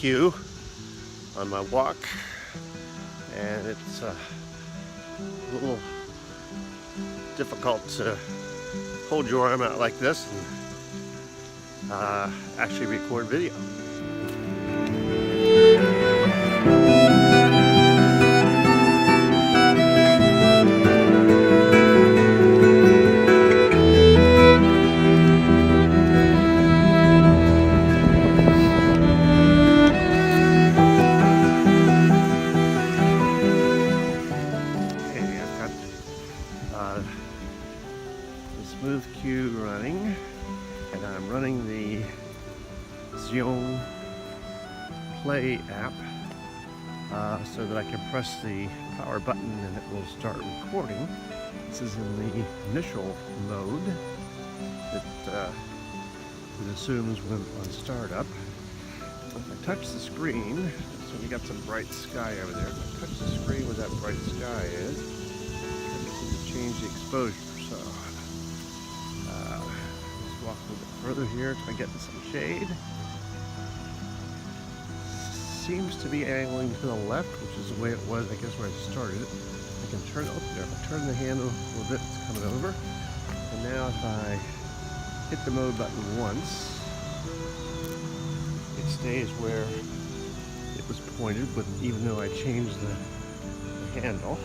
Smooth-Q on my walk, and it's a little difficult to hold your arm out like this and actually record video. Smooth-Q running, and I'm running the Zhiyun Play app so that I can press the power button and it will start recording. This is in the initial mode that it assumes when on startup. If I touch the screen, so we got some bright sky over there. If I touch the screen where that bright sky is, I need to change the exposure. So let's walk a little bit further here till I get to some shade. Seems to be angling to the left, which is the way it was, I guess, where I started it. I can turn it up there. If I turn the handle a little bit, it's coming over. And now if I hit the mode button once, it stays where it was pointed, but even though I changed the handle.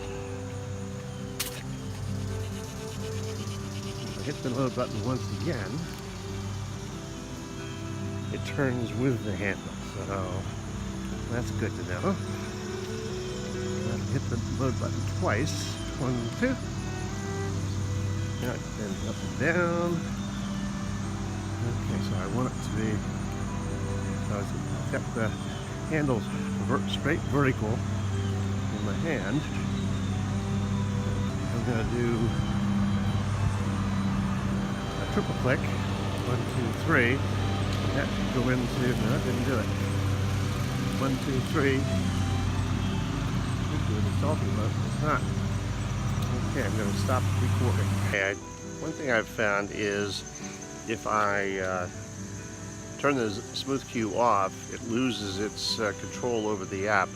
If I hit the mode button once again, it turns with the handle. So that's good to know. Hit the mode button twice. 1, 2. Now it bends up and down. Okay, so I want it to be, so I've got the handles straight vertical in my hand. I'm going to do a triple click. 1, 2, 3. That should go into, no, I didn't do it. 1, 2, 3. Do the selfie mode. It's not. Okay, I'm going to stop recording. Okay, one thing I've found is if I turn the Smooth-Q off, it loses its control over the app.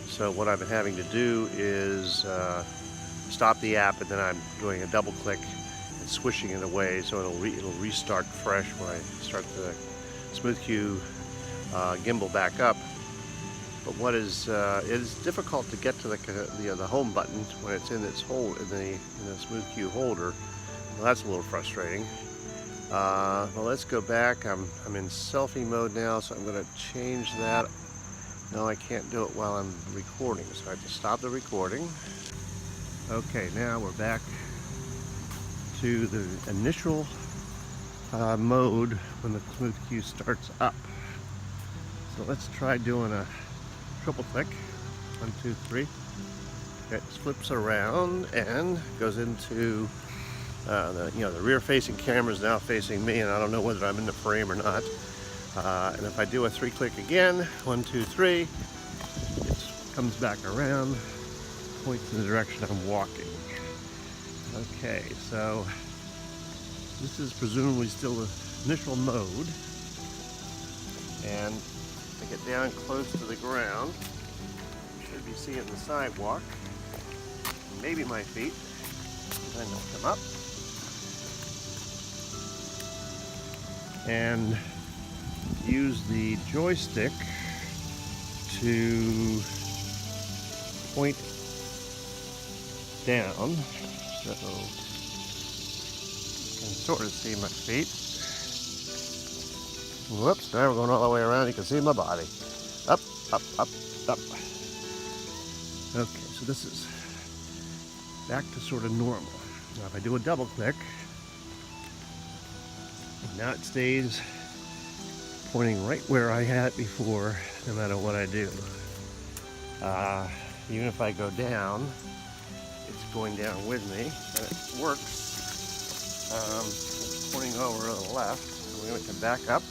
So what I've been having to do is stop the app, and then I'm doing a double click and swishing it away, so it'll restart fresh when I start the Smooth-Q gimbal back up. But what is it is difficult to get to the home button when it's in its hold in the Smooth-Q holder. Well, that's a little frustrating. Well, let's go back. I'm in selfie mode now, so I'm going to change that. No, I can't do it while I'm recording, so I have to stop the recording. Okay, now we're back to the initial mode when the Smooth-Q starts up. So let's try doing a triple click. 1, 2, 3. It flips around and goes into the rear-facing camera is now facing me, and I don't know whether I'm in the frame or not. And if I do a 3-click again, 1, 2, 3, it comes back around, points in the direction I'm walking. Okay, so this is presumably still the initial mode, and if I get down close to the ground, you should be seeing the sidewalk, maybe my feet, and then they'll come up. And use the joystick to point down, so you can sort of see my feet. Whoops, now we're going all the way around. You can see my body. Up, up, up, up. Okay, so this is back to sort of normal. Now if I do a double click, now it stays pointing right where I had it before, no matter what I do. Even if I go down, it's going down with me, and it works. It's pointing over to the left, so we're going to come back up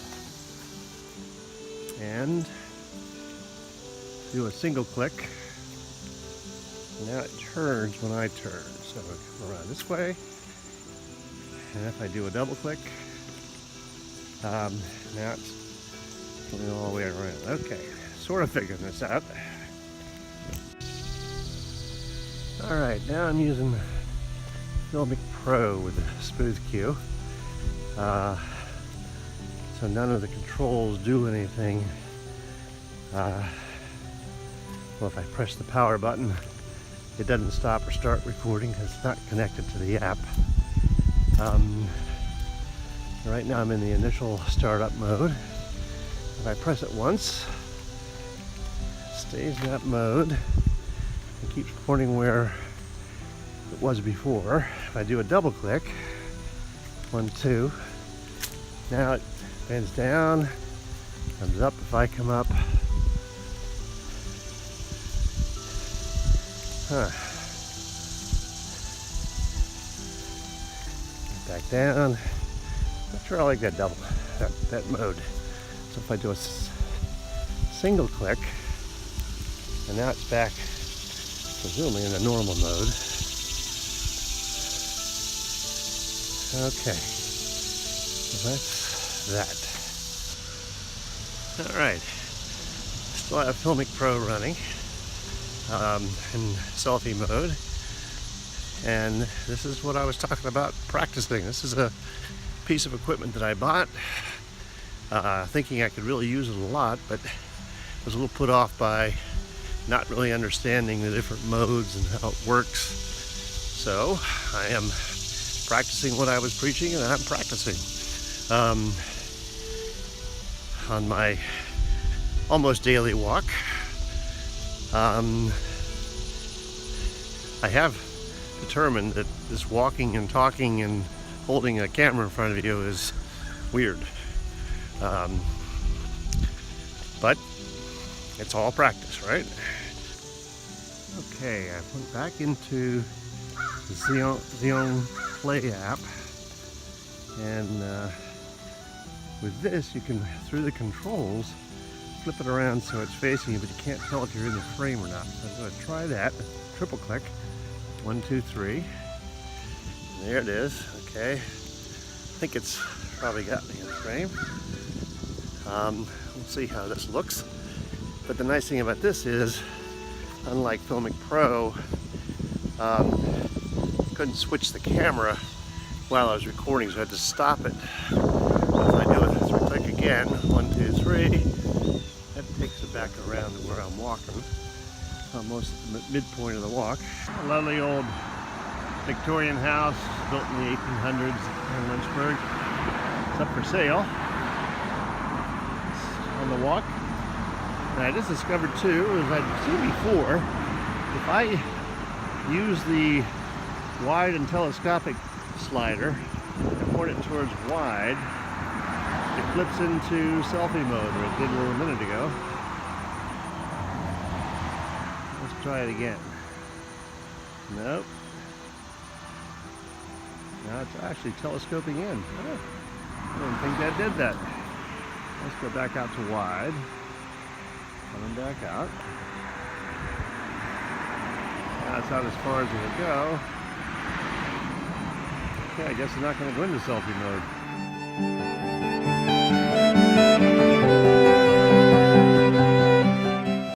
and do a single click. Now it turns when I turn, so I come around this way, and if I do a double click, now it's going all the way around. Okay, sort of figuring this out. Alright, now I'm using FiLMiC Pro with the Smooth-Q. So none of the controls do anything. Well, if I press the power button, it doesn't stop or start recording because it's not connected to the app. Right now I'm in the initial startup mode. If I press it once, it stays in that mode and keeps pointing where it was before. If I do a double click, 1, 2, now it bends down, comes up if I come up. Back down. Not sure I like that double, that mode. So if I do a single click, and now it's back, presumably in the normal mode. Okay, so that's that. All right, still have FiLMiC Pro running in selfie mode. And this is what I was talking about practicing. This is a piece of equipment that I bought thinking I could really use it a lot, but was a little put off by not really understanding the different modes and how it works. So I am practicing what I was preaching, and I'm practicing on my almost daily walk. I have determined that this walking and talking and holding a camera in front of you is weird. But it's all practice, right? Okay, I went back into the Zhiyun Play app, and with this you can, through the controls, flip it around so it's facing you, but you can't tell if you're in the frame or not. So I'm going to try that. Triple click. 1, 2, 3. There it is. Okay. I think it's probably got me in the frame. We'll see how this looks. But the nice thing about this is, unlike FiLMiC Pro, couldn't switch the camera while I was recording, so I had to stop it. If I do it, so click again, 1, 2, 3, that takes it back around to where I'm walking. Almost at the midpoint of the walk. A lovely old Victorian house built in the 1800s in Lynchburg. It's up for sale. It's on the walk. And I just discovered too, as I've seen before, if I use the wide and telescopic slider and point it towards wide, it flips into selfie mode, or it did a little minute ago. Let's try it again. Nope. Now it's actually telescoping in. Oh, I didn't think that did that. Let's go back out to wide. Coming back out. That's out as far as it'll go. Okay, I guess it's not going to go into selfie mode.